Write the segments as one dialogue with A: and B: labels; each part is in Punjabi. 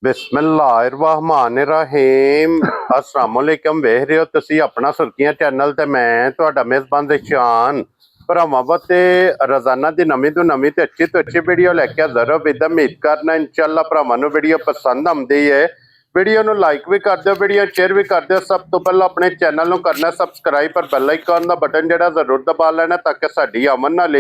A: ਬਿਸਮਿल्लाहिर्रहमानिर्रहीम अस्सलामुअलैकुम ਵੇਖ ਰਹੇ ਹੋ ਤੁਸੀਂ ਆਪਣਾ ਸੁਰਖੀਆਂ ਚੈਨਲ ਤੇ ਮੈਂ ਤੁਹਾਡਾ ਮੇਜ਼ਬਾਨ ਦਿਸ਼ਾਨ ਭਰਾਵਾਂ ਵਾਸਤੇ ਰੋਜ਼ਾਨਾ ਦੀ ਨਵੀਂ ਤੋਂ ਨਵੀਂ ਤੇ ਅੱਛੀ ਵੀਡੀਓ ਲੈ ਕੇ ਹਾਜ਼ਰ ਹਾਂ। ਬਿਦ ਉਮੀਦ ਕਰਨਾ ਇਨਸ਼ਾਅੱਲਾ ਭਰਾਵਾਂ ਨੂੰ ਵੀਡੀਓ ਪਸੰਦ ਆਉਂਦੀ ਹੈ। ਵੀਡੀਓ ਨੂੰ ਲਾਈਕ ਵੀ ਕਰ ਦਿਓ, ਵੀਡੀਓ ਸ਼ੇਅਰ ਵੀ ਕਰ ਦਿਓ। ਸਭ ਤੋਂ ਪਹਿਲਾਂ ਆਪਣੇ ਚੈਨਲ ਨੂੰ ਕਰਨਾ ਸਬਸਕ੍ਰਾਈਬ ਪਰ ਬੈਲ ਆਈਕਨ ਦਾ ਬਟਨ ਜਿਹੜਾ ਜ਼ਰੂਰ ਦਬਾ ਲੈਣਾ ਤਾਂ ਕਿ ਸਾਡੀ ਆਮਦ ਨਾਲ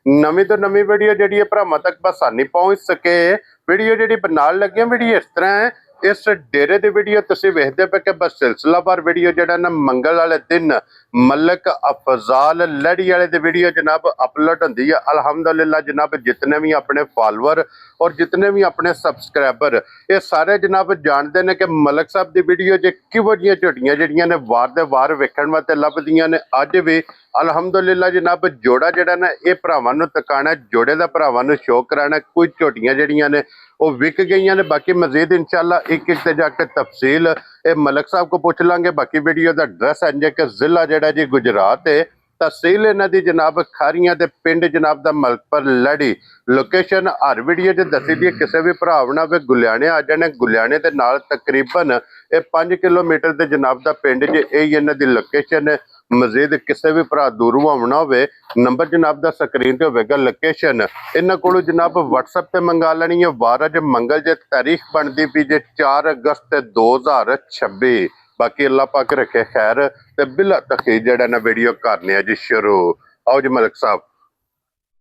A: ਨਵੀਂ ਤੋਂ ਨਵੀਂ ਵੀਡੀਓ ਜਿਹੜੀ ਹੈ ਭਰਾਵਾਂ ਤੱਕ ਆਸਾਨੀ ਪਹੁੰਚ ਸਕੇ। ਵੀਡੀਓ ਜਿਹੜੀ ਬਣਾਉਣ ਲੱਗੇ ਵੀਡੀਓ ਇਸ ਤਰ੍ਹਾਂ ਹੈ, ਇਸ ਡੇਰੇ ਦੀ ਵੀਡੀਓ ਤੁਸੀਂ ਵੇਖਦੇ ਪਏ ਕਿ ਬਸ ਸਿਲਸਿਲਾਵਾਰ ਵੀਡੀਓ ਜਿਹੜਾ ਨਾ ਮੰਗਲ ਵਾਲੇ ਦਿਨ मलिक अफजाल लड़ी वाले दी वीडियो जनाब अपलोड होंदी है। अल्हम्दुलिल्लाह जनाब जितने भी अपने फॉलोअर और जितने भी अपने सबसक्राइबर ये सारे जनाब जानते हैं कि मलिक साहब की वीडियो जो किहो जिहियां झोटियां जिहड़ियां ने वार दे वार वेखण वास्ते लभदियां ने। अज भी अल्हम्दुलिल्लाह जनाब जोड़ा जिहड़ा ना ये भरावां नूं तकाना जोड़े दा भरावां नूं शो कराना। कुछ झोटियां जिहड़ियां ने वो विक गई ने, बाकी मजीद इंशाअल्लाह एक एक ते जाके तफसील ये मलिक साहब को पूछ लांगे। बाकी वीडियो का एड्रैस है जे कि जिला जिहड़ा जी गुजरात है, तहसील इन्हां दी जनाब खारियां ते पिंड जनाब दा मलकपुर लड़ी। लोकेशन हर वीडियो च दसी दी किसी भी भरा बना वे गुलियाने आ जाने। गुलियाने दे नाल तकरीबन ये 5 किलोमीटर दे जनाब दा पिंड जे यही इन्हां दी लोकेशन है। मजीद किसी भी भरा दूरों आना हो नंबर जनाब दा स्क्रीन ते होगा। लोकेशन इन्हां कोलों जनाब WhatsApp ते मंगा लेनी है। वार अज मंगल जे तारीख बनती पी जे 4 अगस्त 2026। बाकी अल्लाह पाक रखे खैर ते बिला तखीर जेड़ा ना वीडियो करने जी शुरू। आओ जी मलिक साहब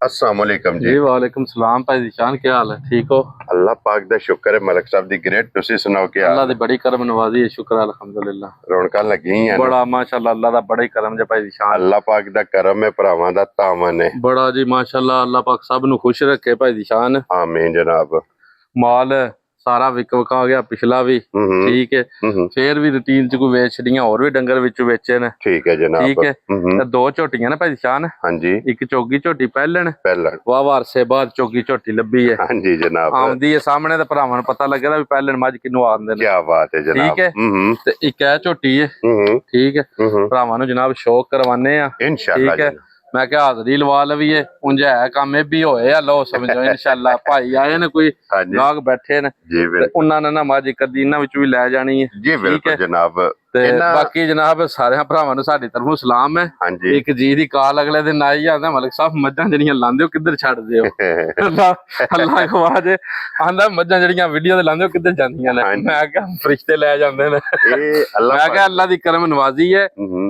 A: अस्सलाम वालेकुम जी।
B: वालेकुम सलाम भाई दिशान, क्या हाल है? ठीक हो?
A: अल्लाह पाक दा शुक्र है मलिक साहब दी ग्रेट। तुसी सुनाओ क्या?
B: अल्लाह दी बड़ी करम नवाजी है, शुक्र है अल्हम्दुलिल्लाह।
A: रौनकां लगी हैं
B: बड़ा माशाल्लाह अल्लाह दा बड़ा ही करम जे भाई दिशान।
A: अल्लाह पाक दा करम है, भरावां दा तावन है।
B: बड़ा जी माशाल्लाह अल्लाह पाक सब नु खुश रखे भाई दिशान।
A: आमीन जनाब।
B: माल सारा विक विका गया पिछला भी ठीक है। फिर भी रूटीन च कोई वेच छड़ियां और भी डंगर विच बेचे ने। ठीक
A: है जनाब।
B: ठीक है ते दो झोटियां ने भाई दिशान। हां जी। एक चोगी झोटी पहलन वाह वारसे बाद चोगी झोटी लभी है। हां जी जनाब आउंदी है सामने ते भरावां नु पता लगेदा भी पहलन मज किनु आंदे ने। क्या बात है जनाब। ठीक है ते एक है झोटी है। ठीक है भरावां नु जनाब शौक करवाने आ इंशाअल्लाह। ठीक है मैं क्या हाजरी लवा लवीए उंज है काम भी होए आ लो समझो इंशाअल्लाह। भाई आए ने कोई गाहक बैठे ने उन्हां ने ना मज कदी इन्हां विच भी लै जानी है जी। बिल्कुल जनाब ते बाकी जनाब सारे भरावां नु साडी तरफों सलाम है। एक जी दी कॉल अगले दिन आई जांदा मलिक साहब मज्जां जड़ियां लांदे हो किधर छड्ड दे हो। अल्लाह को आवाज आंदा मज्जां जड़ियां वीडियो ते लांदे हो किधर जांदियां ने। मैं क्या फरिश्ते लै जांदे ने। मैं क्या अल्लाह दी करम नवाजी है।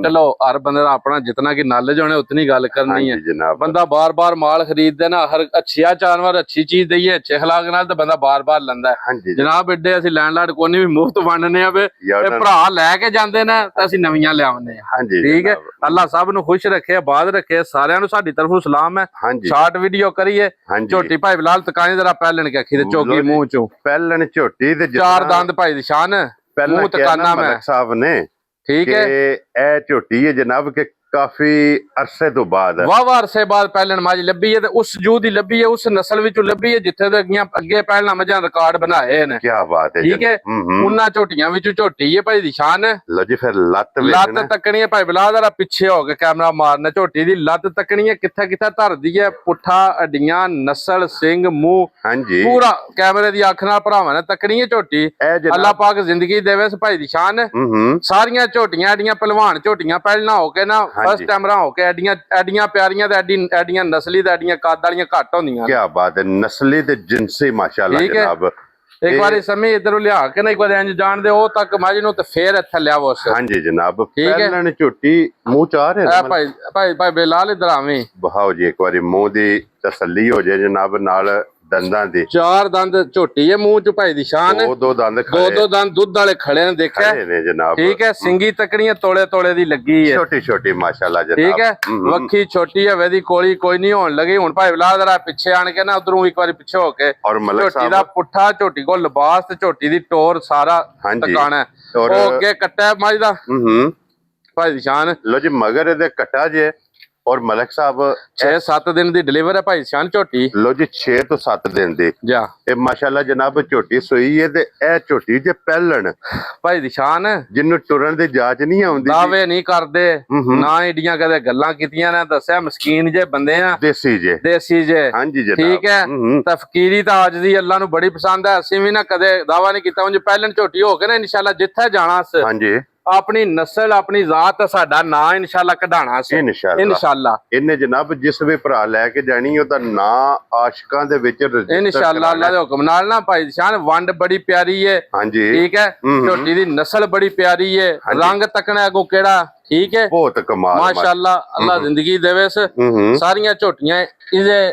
B: चलो हर बंदे दा अपना जितना की नॉलेज होने उतनी गल करनी है। बंदा बार बार माल खरीददे ना हर अच्छी जानवर अच्छी चीज दईए अच्छे खलाक नाल ते बंदा बार बार लंदा है। जनाब एडे असीं लैंडलॉर्ड कोनी भी मुफ्त वंडने आ वे भरा लैके जांदे ने ते असीं नवीं लियावने आ। ठीक है अल्लाह सब नु खुश रखे आबाद रखे सारियां नु साडी तरफों सलाम है। शॉर्ट वीडियो करिए झोटी भाई बिलाल तकाने जरा पहलन के आखी ते चोगी मुंह चों पहलन झोटी ते चार दंद भाई दिशान मुंह तकाना मैं
A: साहब ने। ठीक है ए झोटी है जनाब के काफी अरसे तो बाद
B: वाह अरसे बाद पहलन मज लभी है। उस जू दी लभी है उस नस्ल विचों लभी है जिथे अगे पहला मजा रिकॉर्ड बनाए ने। क्या बात है। ठीक है उन्हां झोटियां विचों झोटी है भाई दिशान। लो जी फिर लत तकनी है भाई बिलाल जरा पीछे हो के कैमरा मारना। झोटी दी लत तकनी है किथे किथे धरदी है पुठा हड्डियां नस्ल सिंह मुंह पूरा कैमरे दी अख नाल भरावां ने तकनी है झोटी। अल्लाह पाक जिंदगी देवे भाई दिशान। सारियां झोटियां एडियां पहलवान झोटियां पहलना हो के ना फर्स्ट टाइम हो के एडियां प्यारियां ते एडियां नस्ली ते एडियां कद वालियां घट होंदियां। क्या बात है नस्ली ते जिनसी माशाल्लाह जनाब। एक बार समय इधर लिया के ना एक बार इंज जान दे ओ तक मज नु ते फिर इथे लियावो। हां जी जनाब पहलन झोटी मुंह चा रहे भाई भाई भाई बिलाल इधर आवी बहाओ जी एक बार मुंह दी तसल्ली हो जाए जनाब नाल दंदां दी। चार दंद झोटी है मुंह च भाई दिशान। दो दंद दुध वाले खड़े ने देखा ने जनाब। ठीक है सिंगी तकनी तोले तोले दी लगी है छोटी छोटी माशाल्लाह जनाब। ठीक है वक्खी छोटी है वेदी कोली कोई नहीं होने लगी हुन भाई बिलाल जरा पीछे आन के ना उधरों एक बार पीछे होके और झोटी दा पुठा झोटी को लिबास ते झोटी दी टोर सारा टकाना है और अगे कट्टा मज दा भाई दिशान। लो जी मगर दे कट्टा जे
A: ਔਰ ਮਲਕ ਸਾਹਿਬ
B: 6-7 ਦਿਨ ਦੀ ਡਿਲੀਵਰ ਹੈ ਭਾਈ ਸ਼ਾਨ ਝੋਟੀ।
A: ਲੋ ਜੀ 6 ਤੋਂ 7 ਦਿਨ ਦੀ
B: ਜਾ
A: ਇਹ ਮਾਸ਼ਾਅੱਲਾ ਜਨਾਬ ਝੋਟੀ ਸੋਈ ਹੈ ਤੇ ਇਹ ਝੋਟੀ ਜੇ ਪਹਿਲਣ
B: ਭਾਈ ਦੀ ਸ਼ਾਨ
A: ਜਿਹਨੂੰ ਟੁਰਨ ਦੀ ਜਾਚ ਨਹੀਂ ਆਉਂਦੀ
B: ਦਾਅਵੇ ਨਹੀਂ ਕਰਦੇ ਨਾ ਏਡੀਆਂ ਕਦੇ ਗੱਲਾਂ ਕੀਤੀਆਂ ਨੇ ਦੱਸਿਆ ਮਸਕੀਨ ਜੇ ਬੰਦੇ ਆ
A: ਦੇਸੀ ਜੇ ਹਾਂਜੀ ਜਨਾਬ
B: ਠੀਕ ਹੈ ਤਫਕੀਰੀ ਤਾਂ ਅੱਜ ਦੀ ਅੱਲਾ ਨੂੰ ਬੜੀ ਪਸੰਦ ਹੈ ਅਸੀਂ ਵੀ ਨਾ ਕਦੇ ਦਾਅਵਾ ਨਹੀਂ ਕੀਤਾ ਉਂਝ ਪਹਿਲਣ ਝੋਟੀ ਹੋ ਕੇ ਨਾ ਇਨਸ਼ਾਅੱਲਾ ਜਿੱਥੇ ਜਾਣਾ
A: ਹਾਂਜੀ
B: ਆਪਣੀ ਨਸਲ ਆਪਣੀ ਜ਼ਾਤ ਸਾਡਾ ਨਾਂ ਇਨਸ਼ਾਅੱਲਾ ਕਢਾਣਾ ਸੀ ਇਨਸ਼ਾਅੱਲਾ
A: ਇਹਨੇ ਜਨਾਬ ਜਿਸ ਵੀ ਭਰਾ ਲੈ ਕੇ ਜਾਣੀ ਉਹਦਾ ਨਾਂ ਆਸ਼ਿਕਾਂ ਦੇ ਵਿੱਚ
B: ਇਨਸ਼ਾਅੱਲਾ ਅੱਲਾ ਦੇ ਹੁਕਮ ਨਾਲ ਨਾ ਭਾਈ ਸ਼ਾਨ ਵੰਡ ਬੜੀ ਪਿਆਰੀ ਏ
A: ਹਾਂਜੀ
B: ਠੀਕ ਹੈ ਝੋਟੀ ਦੀ ਨਸਲ ਬੜੀ ਪਿਆਰੀ ਏ ਰੰਗ ਤੱਕਣਾ ਕੋ ਕਿਹੜਾ ਠੀਕ ਹੈ
A: ਬਹੁਤ ਕਮਾਲ
B: ਮਾਸ਼ਾਅੱਲਾ ਅੱਲਾ ਜ਼ਿੰਦਗੀ ਦੇਵੇ ਸਾਰੀਆਂ ਝੋਟੀਆਂ ਇਹਦੇ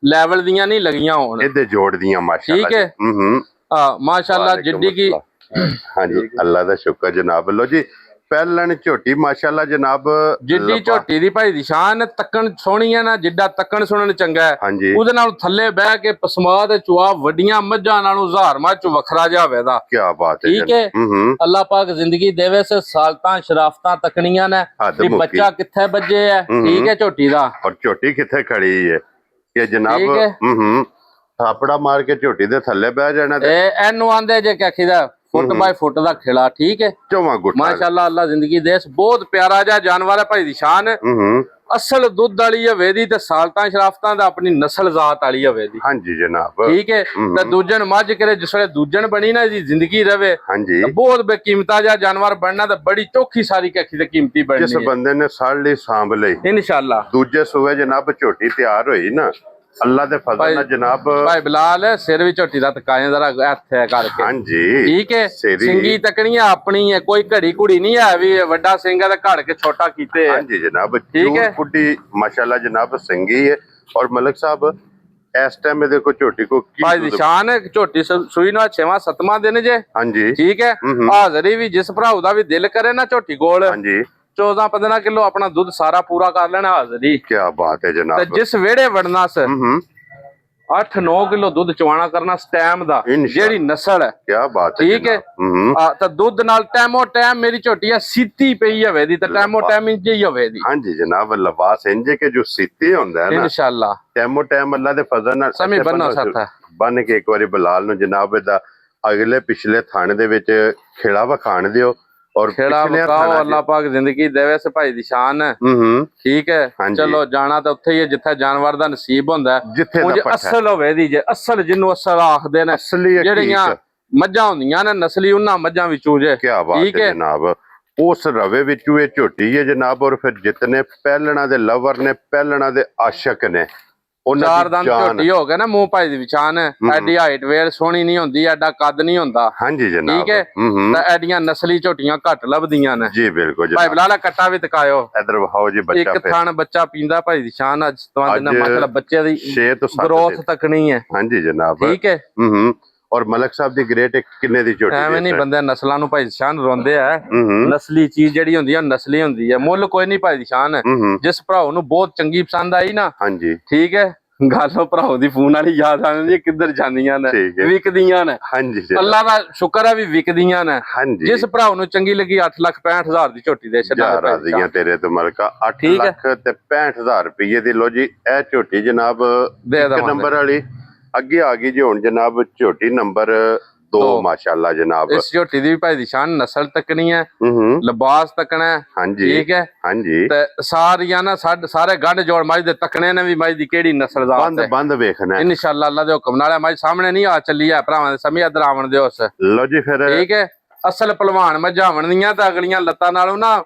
B: ਲੈਵਲ ਦੀਆਂ ਨਹੀਂ ਲੱਗੀਆਂ ਹੋਣ
A: ਇਹਦੇ ਜੋੜ ਦੀਆਂ ਮਾਸ਼ਾਅੱਲਾ
B: ਠੀਕ ਹੈ ਮਾਸ਼ਾਅੱਲਾ ਜਿੱਡੀ ਕੀ
A: ਹਾਂਜੀ ਅੱਲਾ ਦਾ ਸ਼ੁਕਰ ਜਨਾਬ। ਲੋ ਜੀ ਪਹਿਲਣ ਝੋਟੀ ਮਾਸ਼ਾਅੱਲਾ ਜਨਾਬ
B: ਜਿੱਡੀ ਝੋਟੀ ਦੀ ਭਾਈ ਦੀ ਸ਼ਾਨ ਤੱਕਣ ਸੋਹਣੀ ਹੈ ਨਾ ਜਿੱਡਾ ਤੱਕਣ ਸੁਣਨ ਚੰਗਾ ਹੈ ਉਹਦੇ ਨਾਲ ਥੱਲੇ ਬਹਿ ਕੇ ਪਸਮਾ ਤੇ ਚੁਆ ਵੱਡੀਆਂ ਮੱਝਾਂ ਨਾਲੋਂ ਹਜ਼ਾਰ ਮੱਝ ਚ ਵੱਖਰਾ ਜਾ ਹੋਵੇਦਾ
A: ਕੀ ਬਾਤ ਹੈ
B: ਠੀਕ ਹੈ ਅੱਲਾ ਪਾਕ ਜ਼ਿੰਦਗੀ ਦੇਵੇ ਸਾਲਤਾਂ ਸ਼ਰਾਫਤਾਂ ਤੱਕਣੀਆਂ ਨੇ ਵੀ ਬੱਚਾ ਕਿੱਥੇ ਵੱਜੇ ਹੈ ਠੀਕ ਹੈ ਝੋਟੀ ਦਾ
A: ਔਰ ਝੋਟੀ ਕਿੱਥੇ ਖੜੀ ਹੈ ਕਿ ਜਨਾਬ ਥਾਪੜਾ ਮਾਰ ਕੇ ਝੋਟੀ ਦੇ ਥੱਲੇ ਬਹਿ ਜਾਣਾ
B: ਤੇ ਇਹਨੂੰ ਆਂਦੇ ਜੇ ਕਿ ਆਖੀਦਾ ਫੁੱਟ ਬਾਈ ਫੁੱਟ ਦਾ ਖੇੜਾ ਠੀਕ ਹੈ
A: ਚੌਵਾਂ ਗੁੱਟਾਂ
B: ਮਾਸ਼ਾਅੱਲਾ ਅੱਲਾ ਜ਼ਿੰਦਗੀ ਦੇ ਬਹੁਤ ਪਿਆਰਾ ਜਿਹਾ ਜਾਨਵਰ ਹੈ ਭਾਈ ਦੀ ਸ਼ਾਨ ਅਸਲ ਦੁੱਧ ਵਾਲੀ ਹਵੇਦੀ ਤੇ ਸਾਲਤਾਂ ਸ਼ਰਾਫਤਾਂ ਦਾ ਆਪਣੀ ਨਸਲ ਜ਼ਾਤ ਵਾਲੀ ਹਵੇਦੀ
A: ਹਾਂਜੀ ਜਨਾਬ
B: ਠੀਕ ਹੈ ਤੇ ਦੂਜਨ ਮੱਝ ਕਰੇ ਜਿਸ ਵੇਲੇ ਦੂਜਨ ਬਣੀ ਨਾ ਇਹਦੀ ਜ਼ਿੰਦਗੀ ਰਵੇ
A: ਹਾਂਜੀ
B: ਬਹੁਤ ਬੇਕੀਮਤਾ ਜਿਹਾ ਜਾਨਵਰ ਬਣਨਾ ਤੇ ਬੜੀ ਚੋਖੀ ਸਾਰੀ ਕੱਖੀ ਤੇ ਕੀਮਤੀ ਬਣਨੀ
A: ਜਿਸ ਬੰਦੇ ਨੇ ਸਾੜ ਲਈ ਸਾਂਭ ਲਈ
B: ਇਨਸ਼ਾਅੱਲਾ
A: ਦੂਜੇ ਸੂਏ ਜਨਾਬ ਝੋਟੀ ਤਿਆਰ ਹੋਈ ਨਾ ਅੱਲਾ ਦੇ ਫਜ਼ਲ ਨਾਲ ਜਨਾਬ
B: ਭਾਈ ਬਿਲਾਲ ਸਿਰ ਵੀ ਝੋਟੀ ਦਾ ਤਕਾਏ ਜ਼ਰਾ ਇੱਥੇ ਕਰਕੇ
A: ਹਾਂਜੀ
B: ਠੀਕ ਹੈ ਸਿੰਗੀ ਤਕਣੀਆਂ ਆਪਣੀ ਹੈ ਕੋਈ ਘੜੀ ਕੁੜੀ ਨਹੀਂ ਹੈ ਵੀ ਵੱਡਾ ਸਿੰਘ ਹੈ ਤੇ ਘੜ ਕੇ ਛੋਟਾ ਕੀਤੇ
A: ਹਾਂਜੀ ਜਨਾਬ ਠੀਕ ਹੈ ਕੁੱਡੀ ਮਾਸ਼ਾਅੱਲਾ ਜਨਾਬ ਸਿੰਗੀ ਹੈ ਔਰ ਮਲਕ ਸਾਹਿਬ ਇਸ ਟਾਈਮ ਇਹਦੇ ਕੋ ਝੋਟੀ ਕੋ
B: ਭਾਈ ਦੀ ਸ਼ਾਨ ਹੈ ਝੋਟੀ ਸੂਈ ਨਾਲ 6ਵਾਂ 7ਵਾਂ ਦਿਨ ਜੇ
A: ਹਾਂਜੀ
B: ਠੀਕ ਹੈ ਹਾਜ਼ਰੀ ਵੀ ਜਿਸ ਭਰਾਉ ਦਾ ਵੀ ਦਿਲ ਕਰੇ ਨਾ ਝੋਟੀ ਕੋਲ
A: ਹਾਂਜੀ
B: 14-15 ਕਿਲੋ ਆਪਣਾ ਦੁੱਧ ਸਾਰਾ ਪੂਰਾ ਕਰ ਲੈਣਾ ਹਾਜ਼ਰੀ
A: ਕੀ ਬਾਤ ਹੈ ਜਨਾਬ
B: ਤੇ ਜਿਸ ਵਿਹੜੇ ਵੜਨਾ ਸ 8-9 ਕਿਲੋ ਦੁੱਧ ਚਵਾਣਾ ਕਰਨਾ ਸਟੈਮ ਦਾ ਜਿਹੜੀ ਨਸਲ ਹੈ
A: ਕੀ ਬਾਤ ਹੈ
B: ਠੀਕ ਹੈ ਤਾਂ ਦੁੱਧ ਨਾਲ ਟੈਮੋ ਟੈਮ ਮੇਰੀ ਝੋਟੀ ਆ ਸੀਤੀ ਪਈ ਹੋਵੇ ਦੀ ਤੇ ਟੈਮੋ ਟੈਮ ਇੰਜ ਹੀ ਹੋਵੇ ਦੀ
A: ਹਾਂਜੀ ਜਨਾਬ ਲਵਾਸ ਇੰਜ ਕੇ ਜੋ ਸੀਤੀ ਹੁੰਦਾ ਹੈ ਨਾ
B: ਇਨਸ਼ਾਅੱਲਾ
A: ਟੈਮੋ ਟੈਮ ਅੱਲਾ ਦੇ ਫਜ਼ਲ ਨਾਲ
B: ਸਮੇਂ ਬੰਨਾ ਸਾਥਾ
A: ਬਨ ਕੇ ਇੱਕ ਵਾਰੀ ਬਲਾਲ ਨੂੰ ਜਨਾਬ ਦਾ ਅਗਲੇ ਪਿਛਲੇ ਥਾਣੇ ਦੇ ਵਿੱਚ ਖੇੜਾ ਵਖਾਣ ਦਿਓ ਔਰ
B: ਖੇੜਾ ਵਕਾਓ ਅੱਲਾ ਪਾਕ ਜ਼ਿੰਦਗੀ ਦੇਵੇ ਸ ਭਾਈ ਦੀ ਸ਼ਾਨ ਠੀਕ ਹੈ ਚਲੋ ਜਾਣਾ ਤਾਂ ਉੱਥੇ ਹੀ ਹੈ ਜਿੱਥੇ ਜਾਨਵਰ ਦਾ ਨਸੀਬ ਹੁੰਦਾ
A: ਜਿੱਥੇ
B: ਅਸਲ ਹੋਵੇ ਦੀ ਜੇ ਅਸਲ ਜਿਹਨੂੰ ਅਸਲ ਆਖਦੇ ਨੇ ਜਿਹੜੀਆਂ ਮੱਝਾਂ ਹੁੰਦੀਆਂ ਨੇ ਨਸਲੀ ਉਹਨਾਂ ਮੱਝਾਂ ਵਿੱਚੋਂ ਜੇ
A: ਠੀਕ ਹੈ ਜਨਾਬ ਉਸ ਰਵੇ ਵਿੱਚੋਂ ਇਹ ਝੋਟੀ ਹੈ ਜਨਾਬ ਔਰ ਫਿਰ ਜਿਤਨੇ ਪਹਿਲਣਾ ਦੇ ਲਵਰ ਨੇ ਪਹਿਲਣਾ ਦੇ ਆਸ਼ਕ ਨੇ
B: ਚਾਰ ਦੰਦ ਝੋਟੀ ਹੋ ਗਿਆ ਨਾ ਮੂੰਹ ਭਾਈ ਦੀ ਵਿਚਾਨ ਐਡੀ ਹਾਈਟ ਵੇਲ ਸੋਹਣੀ ਨਹੀਂ ਹੁੰਦੀ ਐਡਾ ਕੱਦ ਨਹੀਂ ਹੁੰਦਾ
A: ਹਾਂਜੀ ਜਨਾਬ
B: ਠੀਕ ਹੈ ਤਾਂ ਐਡੀਆਂ ਨਸਲੀ ਝੋਟੀਆਂ ਘੱਟ ਲੱਭਦੀਆਂ ਨੇ
A: ਜੀ ਬਿਲਕੁਲ
B: ਭਾਈ ਬਲਾਲਾ ਕੱਟਾ ਵੀ ਤਕਾਇਓ
A: ਇਧਰ ਵਹਾਓ ਜੀ ਬੱਚਾ
B: ਇੱਕ ਥਣ ਬੱਚਾ ਪੀਂਦਾ ਭਾਈ ਦੀ ਸ਼ਾਨ ਅੱਜ ਤੋਂ ਦਿਨਾਂ ਮਤਲਬ ਬੱਚੇ ਦੀ
A: 6 ਤੋਂ 7
B: ਗਰੋਥ ਤੱਕਣੀ ਹੈ
A: ਹਾਂਜੀ ਜਨਾਬ
B: ਠੀਕ ਹੈ
A: ਔਰ ਮਲਕ ਸਾਹਿਬ ਦੀ ਗ੍ਰੇਟ ਕਿੰਨੇ ਦੀ ਝੋਟੀ
B: ਐਵੇਂ ਨਹੀਂ ਬੰਦੇ ਨਸਲਾਂ ਨੂੰ ਭਾਈ ਦੀ ਸ਼ਾਨ ਰੋਂਦੇ ਆ ਨਸਲੀ ਚੀਜ਼ ਜਿਹੜੀ ਹੁੰਦੀ ਹੈ ਨਸਲੀ ਹੁੰਦੀ ਹੈ ਮੁੱਲ ਕੋਈ ਨਹੀਂ ਭਾਈ ਦੀ ਸ਼ਾਨ ਜਿਸ ਭਰਾਓ ਨੂੰ ਬਹੁਤ ਚੰਗੀ ਪਸੰਦ ਆਈ ਨਾ
A: ਹਾਂਜੀ
B: ਠੀਕ ਹੈ ਗੱਲ ਭਰਾਓ ਦੀ ਫੋਨ ਵਾਲੀ ਯਾਦ ਆਉਂਦੀ ਕਿੱਧਰ ਜਾਂਦੀਆਂ ਨੇ ਵਿਕਦੀਆਂ ਨੇ
A: ਹਾਂਜੀ
B: ਅੱਲਾ ਦਾ ਸ਼ੁਕਰ ਹੈ ਵੀ ਵਿਕਦੀਆਂ ਨੇ
A: ਹਾਂਜੀ
B: ਜਿਸ ਭਰਾਓ ਨੂੰ ਚੰਗੀ ਲੱਗੀ 8,65,000 ਦੀ ਝੋਟੀ ਦੇ ਛੱਡਾ
A: ਰਾਜ਼ੀਆਂ ਤੇਰੇ ਤੋਂ ਮਲਕਾ 8,65,000 ਰੁਪਏ ਦੀ ਲੋ ਜੀ ਇਹ ਝੋਟੀ ਜਨਾਬ ਨੰਬਰ ਵਾਲੀ ਅੱਗੇ ਆ ਗਈ ਜੀ ਹੁਣ ਜਨਾਬ ਝੋਟੀ ਨੰਬਰ 2 ਮਾਸ਼ਾਅੱਲਾ ਜਨਾਬ
B: ਇਸ ਝੋਟੀ ਦੀ ਵੀ ਭਾਈ ਦੀ ਸ਼ਾਨ ਨਸਲ ਤੱਕਣੀ ਹੈ ਲਿਬਾਸ ਤੱਕਣਾ
A: ਹਾਂਜੀ
B: ਠੀਕ ਹੈ
A: ਹਾਂਜੀ
B: ਤੇ ਸਾਰੀਆਂ ਨਾ ਸਾਰੇ ਗੰਢ ਜੋੜ ਮੱਝ ਦੇ ਤੱਕਣੇ ਨੇ ਵੀ ਮੱਝ ਦੀ ਕਿਹੜੀ ਨਸਲ ਦਾ
A: ਬੰਦ ਵੇਖਣਾ
B: ਇਨਸ਼ਾਅੱਲਾ ਅੱਲਾ ਦੇ ਹੁਕਮ ਨਾਲ ਮੱਝ ਸਾਹਮਣੇ ਨਹੀਂ ਆ ਚੱਲੀ ਹੈ ਭਰਾਵਾਂ ਦੇ ਸਮੇਂ ਇਧਰ ਆਵਣ ਦਿਓ ਉਸ
A: ਲੋ ਜੀ ਫਿਰ
B: ਠੀਕ ਹੈ ਅਸਲ ਪਹਿਲਵਾਨ ਮੱਝਾਂ ਬਣਦੀਆਂ ਤਾਂ ਅਗਲੀਆਂ ਲੱਤਾਂ ਨਾਲੋਂ ਨਾ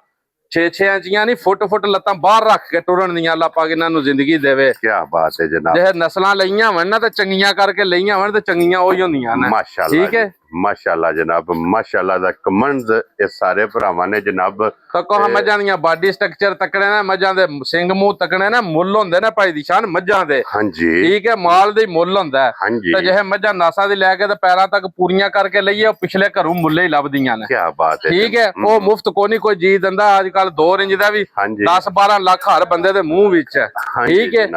B: 6-6 ਇੰਚੀਆਂ ਨਹੀਂ ਫੁੱਟ ਲੱਤਾਂ ਬਾਹਰ ਰੱਖ ਕੇ ਟੁਰਨ ਦੀਆਂ ਅੱਲਾ ਪਾਕ ਇਹਨਾਂ ਨੂੰ ਜ਼ਿੰਦਗੀ ਦੇਵੇ
A: ਕੀ ਬਾਤ ਹੈ ਜਨਾਬ
B: ਜੇ ਨਸਲਾਂ ਲਈਆਂ ਹੋਣ ਨਾ ਤੇ ਚੰਗੀਆਂ ਕਰਕੇ ਲਈਆਂ ਹੋਣ ਤੇ ਚੰਗੀਆਂ ਉਹੀ ਹੁੰਦੀਆਂ ਨੇ
A: ਮਾਸ਼ਾਅੱਲਾ
B: ਠੀਕ ਹੈ
A: ਮਾਸ਼ਾਅੱਲਾ ਜਨਾਬ ਮਾਸ਼ਾਅੱਲਾ ਦਾ ਕਮੰਡ ਇਹ ਸਾਰੇ ਭਰਾਵਾਂ ਨੇ ਜਨਾਬ
B: ਤੱਕੋ ਮੱਝਾਂ ਦੀਆਂ ਬਾਡੀ ਸਟਰਕਚਰ ਤੱਕਣੇ ਨੇ ਮੱਝਾਂ ਦੇ ਸਿੰਘ ਮੂੰਹ ਤੱਕਣੇ ਨੇ ਮੁੱਲ ਹੁੰਦੇ ਨੇ ਭਾਈ ਦੀ ਸ਼ਾਨ ਮੱਝਾਂ ਦੇ
A: ਹਾਂਜੀ
B: ਠੀਕ ਹੈ ਮਾਲ ਦੇ ਮੁੱਲ ਹੁੰਦਾ
A: ਹਾਂਜੀ
B: ਤੇ ਜਿਹੇ ਮੱਝਾਂ ਨਾਸਾਂ ਦੀ ਲੈ ਕੇ ਤੇ ਪੈਰਾਂ ਤੱਕ ਪੂਰੀਆਂ ਕਰਕੇ ਲਈਏ ਉਹ ਪਿਛਲੇ ਘਰੋਂ ਮੁੱਲੇ ਹੀ ਲੱਭਦੀਆਂ ਨੇ
A: ਕੀ ਬਾਤ ਹੈ
B: ਠੀਕ ਹੈ ਉਹ ਮੁਫਤ ਕੋਈ ਜੀ ਦਿੰਦਾ ਅੱਜ ਕੱਲ 2 ਇੰਚ ਦਾ ਵੀ 10-12 ਲੱਖ ਹਰ ਬੰਦੇ ਦੇ ਮੂੰਹ ਵਿੱਚ ਹੈ ਠੀਕ ਹੈ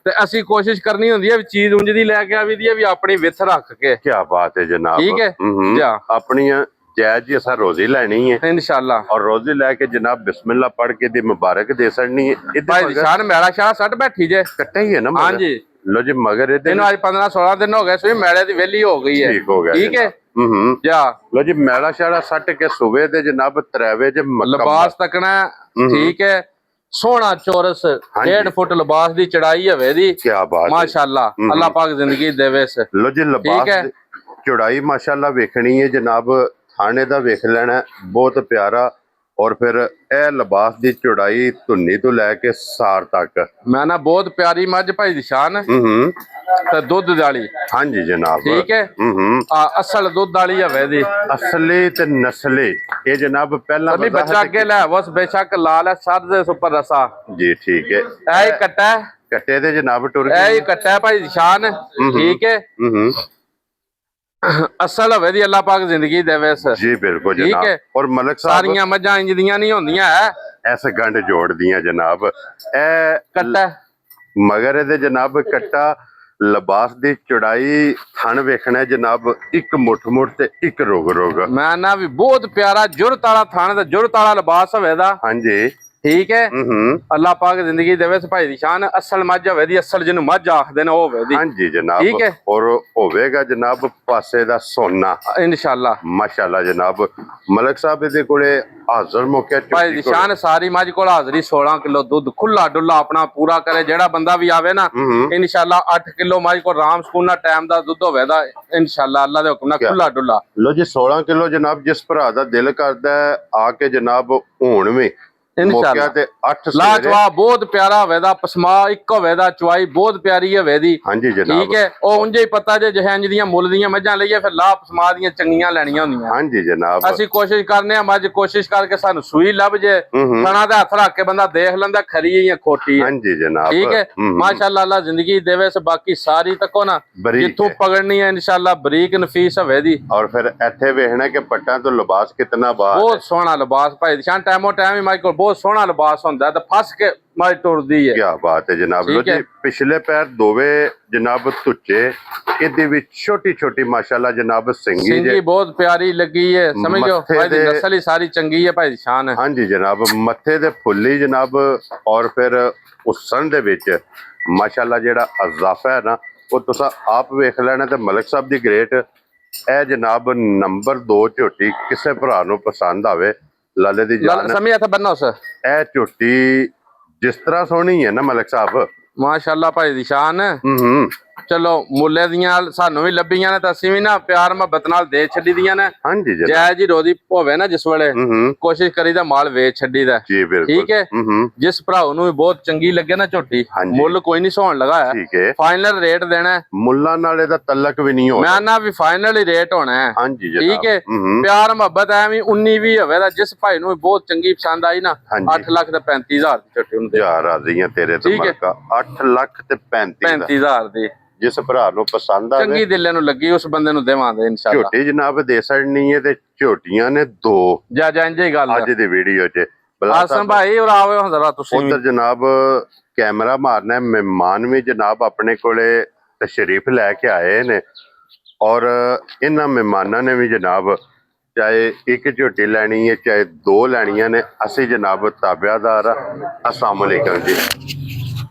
B: ਤੇ ਅਸੀਂ ਕੋਸ਼ਿਸ਼ ਕਰਨੀ ਹੁੰਦੀ ਹੈ ਵੀ ਚੀਜ਼ ਉਂਝ ਦੀ ਲੈ ਕੇ ਆਵੀਂ ਦੀ ਵੀ ਆਪਣੀ ਵਿੱਥ ਰੱਖ ਕੇ
A: ਕੀ ਬਾਤ ਹੈ ਜਨਾਬ
B: ਠੀਕ ਹੈ
A: ਆਪਣੀਆਂ ਜੈ ਜੀ ਅਸਾਂ ਰੋਜ਼ੀ ਲੈਣੀ ਹੈ
B: इंशाल्लाह
A: ਔਰ ਰੋਜ਼ੀ ਲੈ ਕੇ ਜਨਾਬ ਬਿਸਮਿਲ੍ਲਾ ਪੜ੍ਹ ਕੇ ਦੀ ਮੁਬਾਰਕ ਦੇ ਛੜਨੀ ਹੈ।
B: भाई दी शान मेला शाह सट बैठी जे
A: ਕੱਟਾ ਹੀ ਹੈ ਨਾ
B: हाँ जी
A: ਲੋ ਜੀ ਮਗਰ ਇਹਦੇ
B: इन्हों आज 15-16 दिन हो गए सो मेले दी वेली हो गई है
A: ठीक हो गया
B: ठीक है जा
A: ਲੋ ਜੀ ਮੈਲਾ ਸ਼ਾੜਾ ਸੱਟ ਕੇ ਸੁਬੇ ਦੇ ਜਨਾਬ ਤਰੇਵੇ ਚ
B: लिबास तकना ठीक है सोना चौरस 1.5 फुट लिबास दी चढ़ाई हवे दी
A: क्या बात
B: माशाल्लाह अल्लाह पाक जिंदगी देवे इस
A: ਲੋ ਜੀ ਲਿਬਾਸ ਦੀ ਚੌੜਾਈ ਮਾਸ਼ਾਅੱਲਾ ਵੇਖਣੀ ਹੈ ਜਨਾਬ ਥਾਣੇ ਦਾ ਵੇਖ ਲੈਣਾ ਬਹੁਤ ਪਿਆਰਾ ਔਰ ਫਿਰ ਇਹ ਲਿਬਾਸ ਦੀ ਚੌੜਾਈ ਧੁੰਨੀ ਤੋਂ ਲੈ ਕੇ ਸਾਰ ਤੱਕ
B: मैं ना बहुत प्यारी मझ भाई दी शान ते दुध वाली
A: हाँ जी जनाब
B: ठीक है असल दुध वाली हवे दी
A: असली ते नस्ली ये जनाब पहला
B: सभी बच्चा अगे ले बस बेशक लाल है सर दे ऊपर रसा
A: जी ठीक है
B: ऐ ही कट्टा है
A: कट्टे दे जनाब टुर
B: ऐ ही कट्टा है भाई दी शान ठीक है असल हवे दी अल्लाह पाक जिंदगी देवे इस
A: जी बिल्कुल
B: ठीक
A: जनाब
B: है
A: और मलक साहब
B: सारियां मझां इंज दियां नहीं होंदियां है
A: ऐसे गंढ जोड़ दियां जनाब ए
B: कट्टा
A: मगर ਇਹਦੇ ਜਨਾਬ ਕੱਟਾ ਲਿਬਾਸ ਦੀ ਚੌੜਾਈ ਥਣ ਵੇਖਣਾ ਜਨਾਬ ਇੱਕ ਮੁੱਠ ਤੇ ਇੱਕ ਰੋਗ
B: मैं ना भी बहुत प्यारा जुरत वाला थाने ते जुरत वाला लिबास हवे दा
A: ਹਾਂਜੀ
B: ठीक है अल्लाह पाक जिंदगी देवे भाई दी शान असल मझ हवे दी असल जिन्नू मझ आखदे ने होवे दी
A: ਹਾਂਜੀ जनाब
B: ठीक है
A: और ਹੋਵੇਗਾ ਜਨਾਬ ਪਾਸੇ ਦਾ ਸੋਨਾ
B: इंशाल्लाह
A: माशाल्लाह जनाब मलक साहब ਇਹਦੇ ਕੋਲੇ ਹਾਜ਼ਰ ਮੌਕੇ
B: भाई दी शान सारी मझ कोल हाजरी 16 किलो दूध खुला डुला अपना पूरा करे जेड़ा बंदा भी आवे ना इंशाल्लाह 8 किलो मझ को राम सुकून टाइम दा दूध होवे दा इंशाल्लाह अल्लाह दे हुक्म नाल खुला डुला
A: लो जी 16 किलो जनाब जिस भरा दा दिल करदा आके जनाब हुण भी मौके ते 8
B: लाजवाब बहुत प्यारा हवे दा पसमा एक हवे दा चवाई बहुत प्यारी हवे दी
A: हां जी जनाब
B: ठीक है ओ उंजे ही पता जे जहंज दियां मुल दियां मझां लईए फिर ला पसमा दियां चंगियां लेनियां हुंदियां
A: हां जी जनाब
B: ਅਸੀਂ ਕੋਸ਼ਿਸ਼ ਕਰਨੇ ਆ ਮੱਝ ਕੋਸ਼ਿਸ਼ ਕਰਕੇ ਸਾਨੂੰ ਸੂਈ ਲੱਭ ਜੇ ਥਣਾ ਦੇ ਹੱਥ ਰੱਖ ਕੇ ਬੰਦਾ ਦੇਖ ਲੈਂਦਾ ਖਰੀ ਹੈ ਜਾਂ ਖੋਟੀ ਹੈ
A: हां जी जनाब
B: ਠੀਕ ਹੈ ਮਾਸ਼ਾਅੱਲਾ ਅੱਲਾ ਜ਼ਿੰਦਗੀ ਦੇਵੇ ਸ ਬਾਕੀ ਸਾਰੀ ਤੱਕੋ ਨਾ ਜਿੱਥੋਂ ਪਕੜਨੀ ਹੈ ਇਨਸ਼ਾਅੱਲਾ ਬਰੀਕ ਨਫੀਸ ਹੋਵੇ ਦੀ
A: ਔਰ ਫਿਰ ਇੱਥੇ ਵੇਖਣਾ ਕਿ ਪੱਟਾਂ ਤੋਂ ਲਿਬਾਸ ਕਿਤਨਾ ਬਾਹਰ
B: ਬਹੁਤ ਸੋਹਣਾ ਲਿਬਾਸ ਭਾਈ ਦਿਸ਼ਾਨ ਟਾਈਮੋ ਟਾਈਮ ਹੀ ਮਾਈ ਕੋਲ ਬਹੁਤ ਸੋਹਣਾ ਲਿਬਾਸ ਹੁੰਦਾ ਤੇ ਫਸ ਕੇ ਮਾਈ ਟੁਰਦੀ ਹੈ
A: ਕੀ ਬਾਤ ਹੈ ਜਨਾਬ ਲੋ ਜੀ ਪਿਛਲੇ ਪੈਰ ਦੋਵੇਂ ਜਨਾਬ ਤੁੱਚੇ ਇਹਦੇ ਵਿੱਚ ਛੋਟੀ ਛੋਟੀ ਮਾਸ਼ਾਅੱਲਾ ਜਨਾਬ
B: ਸਿੰਗੀ ਬਹੁਤ ਪਿਆਰੀ ਲੱਗੀ ਹੈ ਸਮਝੋ ਭਾਈ ਦੀ ਨਸਲ ਹੀ ਸਾਰੀ ਚੰਗੀ ਹੈ ਭਾਈ ਦਿਸ਼ਾਨ
A: ਹਾਂ ਜੀ ਜਨਾਬ ਮੱਥੇ ਦੇ ਫੁੱਲੀ ਜਨਾਬ ਔਰ ਫਿਰ ਉਸਣ ਦੇ ਵਿੱਚ ਮਾਸ਼ਾਅੱਲਾ ਜਿਹੜਾ ਅਜ਼ਾਫਾ ਹੈ ਨਾ ਉਹ ਤੁਸੀਂ ਆਪ ਵੇਖ ਲੈਣਾ ਤੇ ਮਲਕ ਸਾਹਿਬ ਦੀ ਗ੍ਰੇਟ ਇਹ ਜਨਾਬ ਨੰਬਰ 2 ਝੋਟੀ ਕਿਸੇ ਭਰਾ ਨੂੰ ਪਸੰਦ ਆਵੇ ਲਾਲੇ ਦੀ ਜਾਨ
B: ਸਮਝ ਇੱਥੇ ਬੰਨੋ ਉਸ
A: ਇਹ ਝੋਟੀ ਜਿਸ ਤਰ੍ਹਾਂ ਸੋਹਣੀ ਹੈ ਨਾ ਮਲਕ ਸਾਹਿਬ
B: ਮਾਸ਼ਾਅੱਲਾ ਭਾਈ ਦੀ ਸ਼ਾਨ ਚਲੋ ਮੁੱਲੇ ਦੀਆਂ ਸਾਨੂੰ ਵੀ ਲੱਭੀਆਂ ਨੇ ਤਾਂ ਅਸੀਂ ਵੀ ਨਾ ਪਿਆਰ ਮੁਹੱਬਤ ਨਾਲ ਦੇ ਛੱਡੀ ਦੀਆਂ ਨੇ
A: ਹਾਂਜੀ ਜੀ
B: ਜੈ ਜੀ ਰੋਦੀ ਹੋਵੇ ਨਾ ਜਿਸ ਵੇਲੇ ਕੋਸ਼ਿਸ਼ ਕਰੀਦਾ ਮਾਲ ਵੇਚ ਛੱਡੀਦਾ
A: ਜੀ ਬਿਲਕੁਲ
B: ਠੀਕ ਹੈ ਜਿਸ ਭਰਾਉ ਨੂੰ ਵੀ ਬਹੁਤ ਚੰਗੀ ਲੱਗੇ ਨਾ ਝੋਟੀ ਮੁੱਲ ਕੋਈ ਨਹੀਂ ਸੋਹਣ ਲਗਾਇਆ
A: ਠੀਕ ਹੈ
B: ਫਾਈਨਲ ਰੇਟ ਦੇਣਾ
A: ਮੁੱਲਾਂ ਨਾਲ ਇਹਦਾ ਤਲਕ ਵੀ ਨਹੀਂ ਹੋਣਾ
B: ਮੈਂ ਨਾ ਵੀ ਫਾਈਨਲ ਹੀ ਰੇਟ ਹੋਣਾ ਹੈ
A: ਹਾਂਜੀ ਜੀ
B: ਠੀਕ ਹੈ ਪਿਆਰ ਮੁਹੱਬਤ ਐਵੇਂ 19-20 ਹੋਵੇ ਦਾ ਜਿਸ ਭਾਈ ਨੂੰ ਬਹੁਤ ਚੰਗੀ ਪਸੰਦ ਆਈ ਨਾ 8 ਲੱਖ ਤੇ 35,000 ਦੀ ਝੋਟੀ ਨੂੰ ਦੇ
A: ਯਾਰ ਰਾਜ਼ੀਆਂ ਤੇਰੇ ਤੋਂ ਮਲਕਾ 8 ਲੱਖ ਤੇ
B: 35,000 ਦੀ
A: ਜਿਸ ਭਰਾ ਨੂੰ ਪਸੰਦ ਆਵੇ
B: ਚੰਗੀ ਦਿਲੇ ਨੂੰ ਲੱਗੀ ਉਸ ਬੰਦੇ ਨੂੰ ਦੇਵਾਂਗੇ ਇਨਸ਼ਾਅੱਲਾ
A: ਝੋਟੀ ਜਨਾਬ ਦੇ ਸੜਨੀ ਹੈ ਤੇ ਝੋਟੀਆਂ ਨੇ 2
B: ਜਾ ਇੰਜੇ ਗੱਲ
A: ਅੱਜ ਦੀ ਵੀਡੀਓ 'ਚ
B: ਆਸਮ ਭਾਈ ਔਰ ਆਵੇ ਹੁਣ ਜ਼ਰਾ ਤੁਸੀਂ
A: ਉਧਰ ਜਨਾਬ ਕੈਮਰਾ ਮਾਰਨਾ ਮਹਿਮਾਨ ਵੀ ਜਨਾਬ ਆਪਣੇ ਕੋਲੇ ਤਸ਼ਰੀਫ ਲੈ ਕੇ ਆਏ ਨੇ ਔਰ ਇਹਨਾਂ ਮਹਿਮਾਨਾਂ ਨੇ ਵੀ ਜਨਾਬ ਚਾਹੇ ਇੱਕ ਝੋਟੀ ਲੈਣੀ ਹੈ ਚਾਹੇ 2 ਲੈਣੀਆਂ ਨੇ ਅਸੀਂ ਜਨਾਬ ਤਾਬਿਆਦਾਰ अस्सलाम वालेकुम जी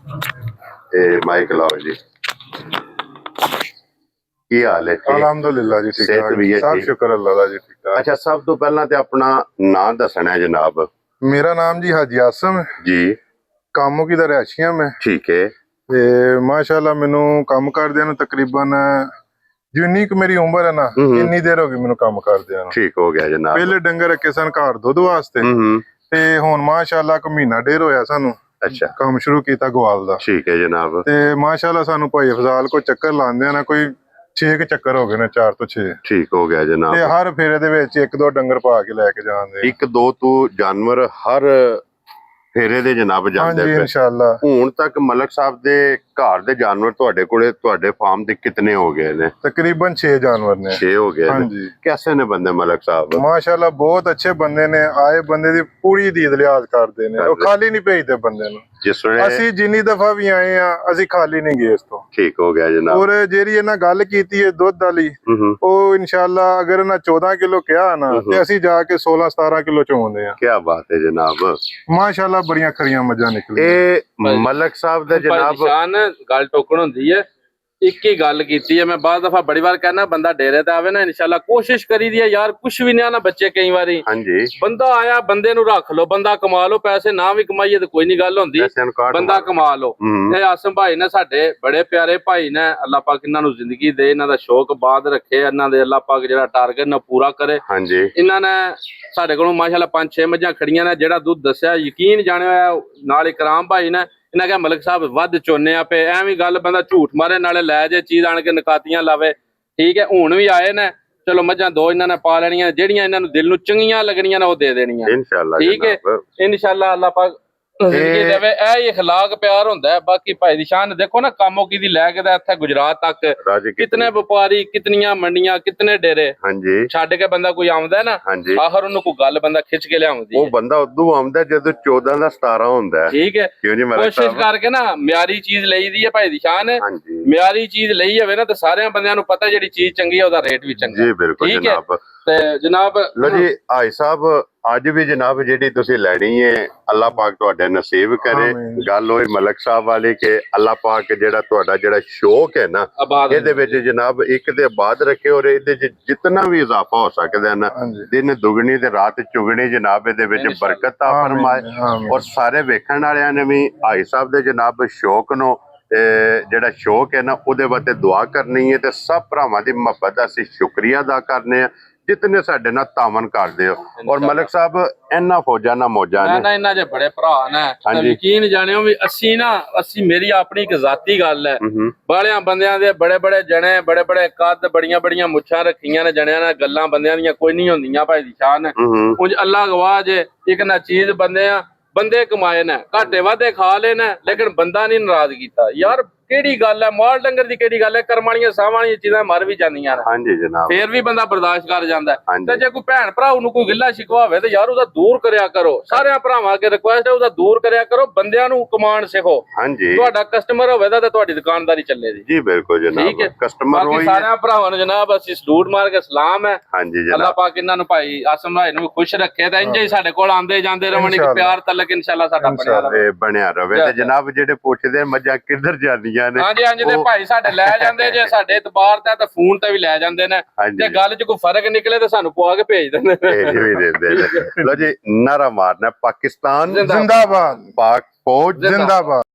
A: ਇਹ ਮਾਈਕ ਲਾਓ ਜੀ ਕੀ ਹਾਲ ਹੈ
C: ਅਲਹਮਦੁਲਿਲਾ ਜੀ ਠੀਕ ਹੈ ਸਭ ਸ਼ੁਕਰ ਅੱਲਾਹ ਦਾ ਜੀ ਠੀਕ ਹੈ
A: ਅੱਛਾ ਸਭ ਤੋਂ ਪਹਿਲਾਂ ਤੇ ਆਪਣਾ ਨਾਮ ਦੱਸਣਾ ਹੈ ਜਨਾਬ
C: ਮੇਰਾ ਨਾਮ ਜੀ ਹਾਜੀ ਆਸਮ
A: ਜੀ
C: ਕਾਮੋ ਕੀ ਦਾ ਰਹਿਸ਼ੀਆ ਮੈਂ
A: ਠੀਕ ਹੈ
C: ਤੇ ਮਾਸ਼ਾਅੱਲਾ ਮੈਨੂੰ ਕੰਮ ਕਰਦਿਆਂ ਨੂੰ ਤਕਰੀਬਨ ਜਿੰਨੀ ਕੁ ਮੇਰੀ ਉਮਰ ਹੈ ਨਾ ਇੰਨੀ ਦੇਰ ਹੋ ਗਈ ਮੈਨੂੰ ਕੰਮ ਕਰਦਿਆਂ ਨੂੰ
A: ਠੀਕ ਹੋ ਗਿਆ ਜਨਾਬ
C: ਪਹਿਲੇ ਡੰਗਰ ਰੱਖੇ ਸਨ ਘਰ ਦੁੱਧ ਵਾਸਤੇ ਤੇ ਹੁਣ ਮਾਸ਼ਾਅੱਲਾ ਕੋ ਮਹੀਨਾ ਡੇਰ ਹੋਇਆ ਸਾਨੂੰ
A: ਅੱਛਾ
C: ਕੰਮ ਸ਼ੁਰੂ ਕੀਤਾ ਗਵਾਲ ਦਾ
A: ਠੀਕ ਹੈ ਜਨਾਬ
C: ਤੇ ਮਾਸ਼ਾਅੱਲਾ ਸਾਨੂੰ ਭਾਈ ਅਫਜ਼ਾਲ ਕੋ ਚੱਕਰ ਲਾਉਂਦੇ ਆ ਨਾ ਕੋਈ 6 ਚੱਕਰ ਹੋ ਗਏ ਨੇ 4 ਤੋਂ 6
A: ਠੀਕ ਹੋ ਗਿਆ ਜਨਾਬ
C: ਤੇ ਹਰ ਫੇਰੇ ਦੇ ਵਿੱਚ 1-2 ਡੰਗਰ ਪਾ ਕੇ ਲੈ ਕੇ ਜਾਂਦੇ
A: 1-2 ਤੋਂ ਜਾਨਵਰ ਹਰ ਫੇਰੇ ਦੇ ਜਨਾਬ ਜਾਂਦੇ
C: ਹਾਂਜੀ ਇਨਸ਼ਾਅੱਲਾ
A: ਹੁਣ ਤੱਕ ਮਲਕ ਸਾਹਿਬ ਦੇ ਘਰ ਦੇ ਜਾਨਵਰ ਤੁਹਾਡੇ ਕੋਲੇ ਤੁਹਾਡੇ ਫਾਰਮ ਦੇ ਕਿਤਨੇ ਹੋ ਗਏ ਨੇ?
C: तकरीबन 6 जानवर ने।
A: 6 हो गए
C: हाँ
A: ने।
C: जी।
A: कैसे ने बंदे मलिक साहब?
C: माशाल्लाह बहुत अच्छे बंदे ने, आए बंदे दी पूरी दीद लिहाज करते ने, ਉਹ ਖਾਲੀ ਨਹੀਂ ਭੇਜਦੇ ਬੰਦੇ ਨੂੰ।
A: जिस वे
C: ਅਸੀਂ ਜਿੰਨੀ ਦਫਾ ਵੀ ਆਏ ਆ ਅਸੀਂ ਖਾਲੀ ਨਹੀਂ ਗਏ ਇਸ ਤੋਂ।
A: ठीक हो गया जनाब।
C: ਔਰ ਜਿਹੜੀ ਇਹਨਾਂ ਗੱਲ ਕੀਤੀ ਹੈ ਦੁੱਧ ਵਾਲੀ, ਉਹ ਇਨਸ਼ਾਅੱਲਾ ਅਗਰ ਇਹਨਾਂ 14 ਕਿਲੋ ਕਿਹਾ ਨਾ ਤੇ ਅਸੀਂ ਜਾ ਕੇ 16 17 ਕਿਲੋ ਚੋਂਦੇ ਆ।
A: क्या बात है जनाब।
C: ਮਾਸ਼ਾਅੱਲਾ ਬੜੀਆਂ ਖਰੀਆਂ ਮੱਝਾਂ ਨਿਕਲੀਆਂ।
A: ਇਹ ਮਲਿਕ ਸਾਹਿਬ ਦਾ ਜਨਾਬ
B: ਨਿਸ਼ਾਨ ਗੱਲ ਟੋਕਣ ਹੁੰਦੀ ਹੈ। ਇੱਕ ਹੀ ਗੱਲ ਕੀਤੀ ਹੈ ਮੈਂ ਬਾਅਦ ਦਫਾ ਬੜੀ ਵਾਰ ਕਹਿਣਾ, ਬੰਦਾ ਡੇਰੇ ਤੇ ਆਵੇ ਨਾ ਇਨਸ਼ਾਅੱਲਾ ਕੋਸ਼ਿਸ਼ ਕਰੀ ਦੀ ਹੈ ਯਾਰ, ਕੁਛ ਵੀ ਨਹੀਂ ਨਾ ਬੱਚੇ ਕਈ ਵਾਰੀ।
A: ਹਾਂਜੀ।
B: ਬੰਦਾ ਆਇਆ ਬੰਦੇ ਨੂੰ ਰੱਖ ਲਓ, ਬੰਦਾ ਕਮਾ ਲਓ, ਪੈਸੇ ਨਾ ਵੀ ਕਮਾਈਏ ਤੇ ਕੋਈ ਨਹੀਂ ਗੱਲ ਹੁੰਦੀ, ਬੰਦਾ ਕਮਾ ਲਓ। ਇਹ ਆਸਮ ਭਾਈ ਨੇ ਸਾਡੇ ਬੜੇ ਪਿਆਰੇ ਭਾਈ ਨੇ, ਅੱਲਾਹ ਪਾਕ ਇਹਨਾਂ ਨੂੰ ਜ਼ਿੰਦਗੀ ਦੇ, ਇਹਨਾਂ ਦਾ ਸ਼ੌਕ ਬਾਦ ਰੱਖੇ, ਇਹਨਾਂ ਦੇ ਅੱਲਾਹ ਪਾਕ ਜਿਹੜਾ ਟਾਰਗੇਟ ਨਾ ਪੂਰਾ ਕਰੇ।
A: ਹਾਂਜੀ।
B: ਇਹਨਾਂ ਨੇ ਸਾਡੇ ਕੋਲੋਂ ਮਾਸ਼ਾਅੱਲਾ 5-6 ਮੱਝਾਂ ਖੜੀਆਂ ਨੇ, ਜਿਹੜਾ ਦੁੱਧ ਦੱਸਿਆ ਯਕੀਨ ਜਾਣਿਆ ਨਾਲ ਇਕਰਾਮ ਭਾਈ ਨੇ, ਇਹਨਾਂ ਕਿਹਾ ਮਲਿਕ ਸਾਹਿਬ ਵੱਧ ਚੋਨੇ ਆ ਪਏ, ਐਵੇਂ ਗੱਲ ਬੰਦਾ ਝੂਠ ਮਾਰੇ ਨਾਲੇ ਲੈ ਜੇ ਚੀਜ਼ ਆਣ ਕੇ ਨਕਾਤੀਆਂ ਲਾਵੇ। ਠੀਕ ਹੈ, ਹੁਣ ਵੀ ਆਏ ਨੇ, ਚਲੋ ਮੱਝਾਂ 2 ਇਹਨਾਂ ਨੇ ਪਾ ਲੈਣੀਆਂ, ਜਿਹੜੀਆਂ ਇਹਨਾਂ ਨੂੰ ਦਿਲ ਨੂੰ ਚੰਗੀਆਂ ਲੱਗਣੀਆਂ ਨੇ ਉਹ ਦੇ ਦੇਣੀਆਂ ਇਨਸ਼ਾਅੱਲਾ। ਠੀਕ ਹੈ, ਇਨਸ਼ਾਅੱਲਾ ਅੱਲਾਹ ਪਾਕ ਜ਼ਿੰਦਗੀ ਦੇਵੇ। ਇਹ ਹੀ اخلاق ਪਿਆਰ ਹੁੰਦਾ ਹੈ। ਬਾਕੀ ਭਾਈ ਦੀ ਸ਼ਾਨ ਦੇਖੋ ਨਾ, ਕਾਮੋ ਕੀ ਦੀ ਲੈ ਕੇ ਤਾਂ ਇੱਥੇ ਗੁਜਰਾਤ ਤੱਕ ਕਿਤਨੇ ਵਪਾਰੀ, ਕਿਤਨੀਆਂ ਮੰਡੀਆਂ, ਕਿਤਨੇ ਡੇਰੇ ਛੱਡ ਕੇ ਬੰਦਾ ਕੋਈ ਆਉਂਦਾ ਨਾ, ਆਖਰ ਉਹਨੂੰ ਕੋਈ ਗੱਲ ਬੰਦਾ ਖਿੱਚ ਕੇ ਲਿਆਉਂਦੀ ਹੈ।
A: ਉਹ ਬੰਦਾ ਉਦੋਂ ਆਉਂਦਾ ਜਦੋਂ 14 ਦਾ 17 ਹੁੰਦਾ ਹੈ।
B: ਠੀਕ ਹੈ, ਕੋਸ਼ਿਸ਼ ਕਰਕੇ ਨਾ ਮਿਆਰੀ ਚੀਜ਼ ਲਈਦੀ ਹੈ ਭਾਈ ਦੀ ਸ਼ਾਨ। ਮਿਆਰੀ ਚੀਜ਼ ਲਈ ਹੋਵੇ ਨਾ ਤੇ ਸਾਰਿਆਂ ਬੰਦਿਆਂ ਨੂੰ ਪਤਾ ਜਿਹੜੀ ਚੀਜ਼ ਚੰਗੀ ਹੈ ਉਹਦਾ ਰੇਟ ਵੀ ਚੰਗਾ।
A: ਜੀ ਬਿਲਕੁਲ ਜਨਾਬ।
B: ਤੇ ਜਨਾਬ
A: ਲੋ ਜੀ ਭਾਈ ਸਾਹਿਬ, ਅੱਜ ਵੀ ਜਨਾਬ ਜਿਹੜੀ ਤੁਸੀਂ ਲੈਣੀ ਹੈ ਅੱਲਾਹ ਪਾਕ ਤੁਹਾਡੇ ਨਸੀਬ ਕਰੇ। ਗੱਲ ਹੋਈ ਮਲਿਕ ਸਾਹਿਬ ਵਾਲੀ ਕਿ ਅੱਲਾਹ ਪਾਕ ਜਿਹੜਾ ਤੁਹਾਡਾ ਜਿਹੜਾ ਸ਼ੌਕ ਹੈ ਨਾ, ਇਹਦੇ ਵਿੱਚ ਜਨਾਬ ਇੱਕ ਤੇ ਆਬਾਦ ਰੱਖੇ, ਔਰ ਇਹਦੇ ਚ ਜਿੰਨਾ ਵੀ ਇਜ਼ਾਫਾ ਹੋ ਸਕਦਾ ਨਾ, ਦਿਨ ਦੁਗਣੀ ਤੇ ਰਾਤ ਚੁਗਣੀ ਜਨਾਬ ਇਹਦੇ ਵਿੱਚ ਬਰਕਤ ਆ ਫਰਮਾਏ। ਔਰ ਸਾਰੇ ਵੇਖਣ ਵਾਲਿਆਂ ਨੇ ਵੀ ਭਾਈ ਸਾਹਿਬ ਦੇ ਜਨਾਬ ਸ਼ੌਕ ਨੂੰ ਜਿਹੜਾ ਸ਼ੌਕ ਹੈ ਨਾ ਉਹਦੇ ਵਾਸਤੇ ਦੁਆ ਕਰਨੀ ਹੈ, ਤੇ ਸਭ ਭਰਾਵਾਂ ਦੀ ਮੁਹੱਬਤ ਦਾ ਅਸੀਂ ਸ਼ੁਕਰੀਆ ਅਦਾ ਕਰਨੇ ਆ ਜਿਤਨੇ ਸਾਡੇ ਨਾਲ ਤਾਮਨ ਕਰਦੇ ਹੋ। ਔਰ ਮਲਿਕ ਸਾਹਿਬ ਇਹਨਾਂ ਫੌਜਾਂ ਨਾਲ ਮੌਜਾਂ ਨੇ
B: ਨਾ, ਇਹਨਾਂ ਦੇ ਬੜੇ ਭਰਾ ਨੇ, ਯਕੀਨ ਜਾਣਿਓ ਵੀ ਅਸੀਂ ਮੇਰੀ ਆਪਣੀ ਇੱਕ ਜ਼ਾਤੀ ਗੱਲ ਹੈ, ਬਾਲਿਆਂ ਬੰਦਿਆਂ ਦੇ ਬੜੇ ਬੜੇ ਜਣੇ, ਬੜੇ ਬੜੇ ਕੱਦ, ਬੜੀਆਂ ਬੜੀਆਂ ਮੁੱਛਾਂ ਰੱਖੀਆਂ ਨੇ ਜਣਿਆਂ ਨੇ, ਗੱਲਾਂ ਬੰਦਿਆਂ ਦੀਆਂ ਕੋਈ ਨਹੀਂ ਹੁੰਦੀਆਂ ਭਾਈ ਦੀ ਸ਼ਾਨ। ਉਂਝ ਅੱਲਾਹ ਗਵਾਹ ਜੇ ਇੱਕ ਨਾ ਚੀਜ਼ ਬੰਦੇ ਕਮਾਏ ਨੇ, ਘਾਟੇ ਵਾਧੇ ਖਾ ਲਏ ਨੇ, ਲੇਕਿਨ ਬੰਦਾ ਨਹੀਂ ਨਾਰਾਜ਼ ਕੀਤਾ ਯਾਰ। ਕਿਹੜੀ ਗੱਲ ਹੈ, ਮਾਲ ਡੰਗਰ ਦੀ ਕਿਹੜੀ ਗੱਲ ਹੈ, ਕਰਮ ਵਾਲੀਆਂ ਸਾਹ ਵਾਲੀਆਂ ਚੀਜ਼ਾਂ ਮਰ ਵੀ ਜਾਂਦੀਆਂ ਨੇ।
A: ਹਾਂਜੀ ਜਨਾਬ।
B: ਫੇਰ ਵੀ ਬੰਦਾ ਬਰਦਾਸ਼ਤ ਕਰ ਜਾਂਦਾ। ਤੇ ਜੇ ਕੋਈ ਭੈਣ ਭਰਾ ਨੂੰ ਕੋਈ ਗਿੱਲਾ ਸ਼ਿਕਵਾ ਹੋਵੇ ਤੇ ਯਾਰ ਉਹਦਾ ਦੂਰ ਕਰਿਆ ਕਰੋ। ਸਾਰਿਆਂ ਭਰਾਵਾਂ ਅੱਗੇ ਰਿਕੁਐਸਟ ਹੈ, ਉਹਦਾ ਦੂਰ ਕਰਿਆ ਕਰੋ। ਬੰਦਿਆਂ ਨੂੰ ਕਮਾਉਣ ਸਿੱਖੋ। ਹਾਂਜੀ। ਤੁਹਾਡਾ ਕਸਟਮਰ ਹੋਵੇ ਤਾਂ ਤੁਹਾਡੀ ਦੁਕਾਨਦਾਰੀ ਚੱਲੇਗੀ।
A: ਜੀ ਬਿਲਕੁਲ ਜਨਾਬ। ਕਸਟਮਰ ਹੋਈ
B: ਸਾਰਿਆਂ ਭਰਾਵਾਂ ਨੂੰ ਜਨਾਬ ਅਸੀਂ ਸਲੂਟ ਮਾਰ ਕੇ ਸਲਾਮ ਹੈ।
A: ਹਾਂਜੀ ਜਨਾਬ।
B: ਅੱਲਾਹ ਪਾਕ ਇਹਨਾਂ ਨੂੰ ਭਾਈ ਆਸਮ ਭਾਈ ਨੂੰ ਖੁਸ਼ ਰੱਖੇ ਤੇ ਇੰਜ ਹੀ ਸਾਡੇ ਕੋਲ ਆਂਦੇ ਜਾਂਦੇ ਰਹਿਣ, ਇੱਕ ਪਿਆਰ ਤਲਕ ਇਨਸ਼ਾਅੱਲਾ ਸਾਡਾ
A: ਬਣਿਆ ਰਵੇ। ਤੇ ਜਨਾਬ ਜਿਹੜੇ ਪੁੱਛਦੇ ਮੱਝਾਂ ਕਿੱਧਰ ਜਾਂਦੀਆਂ ਨੇ,
B: ਹਾਂਜੀ ਹਾਂਜੀ, ਭਾਈ ਸਾਡੇ ਲੈ ਜਾਂਦੇ ਜੇ, ਸਾਡੇ ਇਤਬਾਰ ਤੇ ਫੋਨ ਤੇ ਵੀ ਲੈ ਜਾਂਦੇ ਨੇ, ਤੇ ਗੱਲ 'ਚ ਕੋਈ ਫਰਕ ਨਿਕਲੇ ਤੇ ਸਾਨੂੰ ਪਵਾ ਕੇ ਭੇਜ ਦਿੰਦੇ ਨੇ।
A: ਲੋ ਜੀ, ਨਾਰਾ ਮਾਰਨਾ ਪਾਕਿਸਤਾਨ
C: ਜ਼ਿੰਦਾਬਾਦ,
A: ਪਾਕ ਫੌਜ
C: ਜ਼ਿੰਦਾਬਾਦ।